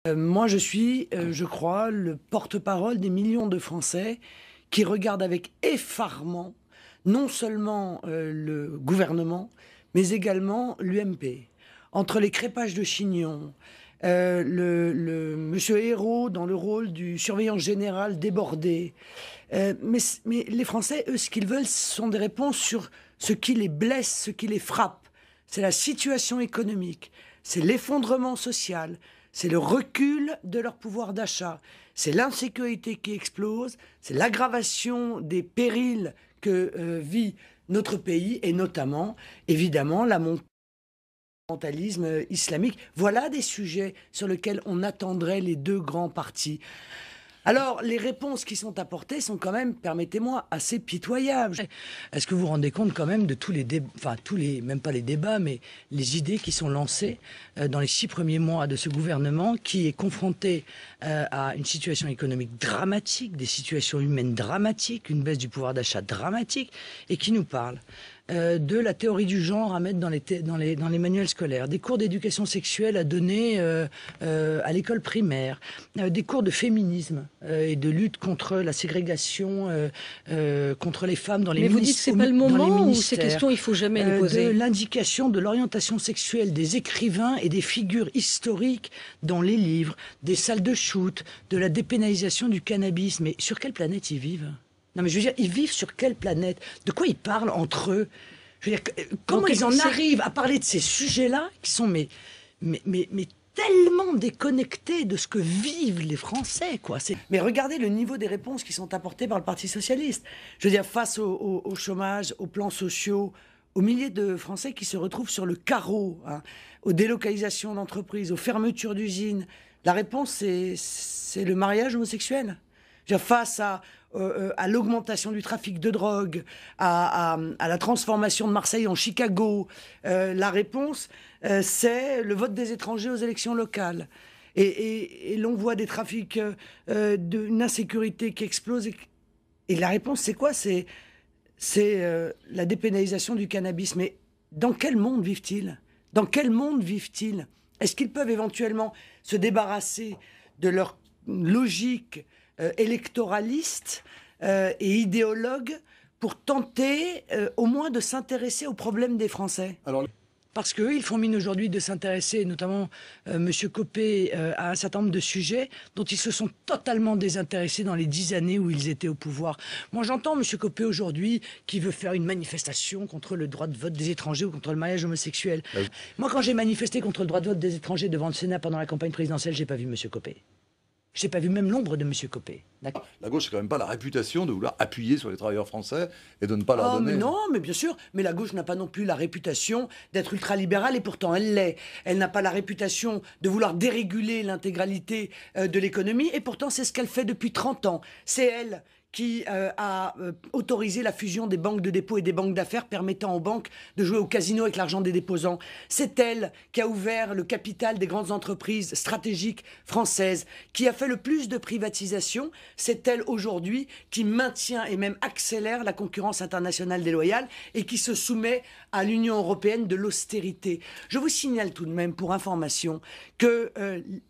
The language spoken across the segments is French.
Moi, je suis, je crois, le porte-parole des millions de Français qui regardent avec effarement non seulement le gouvernement, mais également l'UMP. Entre les crépages de Chignon, le monsieur Hérault dans le rôle du surveillant général débordé. Mais les Français, eux, ce qu'ils veulent, ce sont des réponses sur ce qui les blesse, ce qui les frappe. C'est la situation économique, c'est l'effondrement social, c'est le recul de leur pouvoir d'achat, c'est l'insécurité qui explose, c'est l'aggravation des périls que vit notre pays et notamment, évidemment, la montée du fundamentalisme islamique. Voilà des sujets sur lesquels on attendrait les deux grands partis. Alors, les réponses qui sont apportées sont quand même, permettez-moi, assez pitoyables. Est-ce que vous vous rendez compte quand même de tous les débats, enfin même pas les débats, mais les idées qui sont lancées dans les 6 premiers mois de ce gouvernement qui est confronté à une situation économique dramatique, des situations humaines dramatiques, une baisse du pouvoir d'achat dramatique, et qui nous parle de la théorie du genre à mettre dans les manuels scolaires, des cours d'éducation sexuelle à donner à l'école primaire, des cours de féminisme et de lutte contre la ségrégation, contre les femmes dans les ministères. Mais vous dites que c'est pas le moment ou ces questions, il faut jamais les poser. De l'indication de l'orientation sexuelle des écrivains et des figures historiques dans les livres, des salles de shoot, de la dépénalisation du cannabis. Mais sur quelle planète ils vivent ? Non mais je veux dire, ils vivent sur quelle planète? De quoi ils parlent entre eux? Je veux dire, comment ils en arrivent à parler de ces sujets-là qui sont mais tellement déconnectés de ce que vivent les Français, quoi. Mais regardez le niveau des réponses qui sont apportées par le Parti socialiste. Je veux dire, face au chômage, aux plans sociaux, aux milliers de Français qui se retrouvent sur le carreau, hein, aux délocalisations d'entreprises, aux fermetures d'usines, la réponse, c'est le mariage homosexuel. Je veux dire, face à l'augmentation du trafic de drogue, à la transformation de Marseille en Chicago, la réponse, c'est le vote des étrangers aux élections locales. Et l'on voit des trafics, d'une insécurité qui explose. Et la réponse, c'est quoi? C'est la dépénalisation du cannabis. Mais dans quel monde vivent-ils? Dans quel monde vivent-ils? Est-ce qu'ils peuvent éventuellement se débarrasser de leur logique électoralistes et idéologues pour tenter au moins de s'intéresser aux problèmes des Français. Parce qu'eux, ils font mine aujourd'hui de s'intéresser, notamment M. Copé, à un certain nombre de sujets dont ils se sont totalement désintéressés dans les 10 années où ils étaient au pouvoir. Moi, j'entends M. Copé aujourd'hui qui veut faire une manifestation contre le droit de vote des étrangers ou contre le mariage homosexuel. Moi, quand j'ai manifesté contre le droit de vote des étrangers devant le Sénat pendant la campagne présidentielle, j'ai pas vu M. Copé. Je n'ai pas vu même l'ombre de M. Copé. La gauche n'a quand même pas la réputation de vouloir appuyer sur les travailleurs français et de ne pas leur donner... Mais non, mais bien sûr. Mais la gauche n'a pas non plus la réputation d'être ultralibérale et pourtant elle l'est. Elle n'a pas la réputation de vouloir déréguler l'intégralité de l'économie et pourtant c'est ce qu'elle fait depuis 30 ans. C'est elle qui a autorisé la fusion des banques de dépôt et des banques d'affaires permettant aux banques de jouer au casino avec l'argent des déposants. C'est elle qui a ouvert le capital des grandes entreprises stratégiques françaises, qui a fait le plus de privatisation. C'est elle aujourd'hui qui maintient et même accélère la concurrence internationale déloyale et qui se soumet à l'Union européenne de l'austérité. Je vous signale tout de même, pour information, que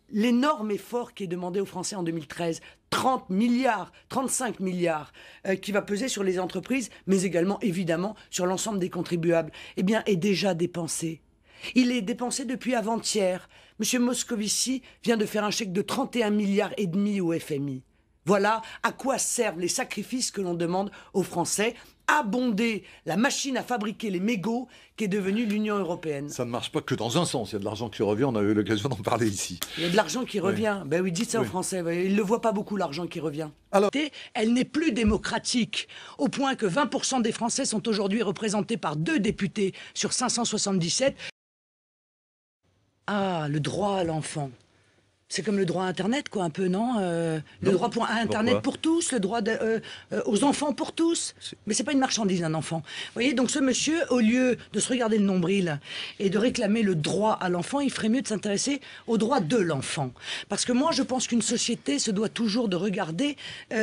l'énorme effort qui est demandé aux Français en 2013, 30 milliards, 35 milliards, qui va peser sur les entreprises, mais également, évidemment, sur l'ensemble des contribuables, eh bien, est déjà dépensé. Il est dépensé depuis avant-hier. M. Moscovici vient de faire un chèque de 31,5 milliards au FMI. Voilà à quoi servent les sacrifices que l'on demande aux Français. Abonder la machine à fabriquer les mégots qui est devenue l'Union européenne. Ça ne marche pas que dans un sens. Il y a de l'argent qui revient. On a eu l'occasion d'en parler ici. Il y a de l'argent qui revient. Ben oui, dites ça aux Français. Ils ne le voient pas beaucoup, l'argent qui revient. Alors, elle n'est plus démocratique, au point que 20% des Français sont aujourd'hui représentés par 2 députés sur 577. Ah, le droit à l'enfant. C'est comme le droit à Internet, quoi, un peu, non, le droit à Internet pour tous, le droit aux enfants pour tous. Mais c'est pas une marchandise, un enfant. Vous voyez, donc ce monsieur, au lieu de se regarder le nombril et de réclamer le droit à l'enfant, il ferait mieux de s'intéresser au droit de l'enfant. Parce que moi, je pense qu'une société se doit toujours de regarder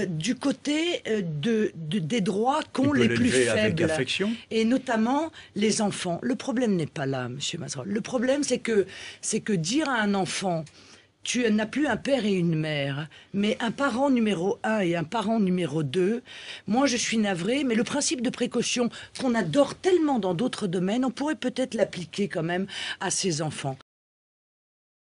du côté des droits qu'ont les plus faibles. Et notamment les enfants. Le problème n'est pas là, monsieur Mazerolle. Le problème, c'est que dire à un enfant tu n'as plus un père et une mère, mais un parent numéro 1 et un parent numéro 2. Moi, je suis navrée, mais le principe de précaution qu'on adore tellement dans d'autres domaines, on pourrait peut-être l'appliquer quand même à ces enfants.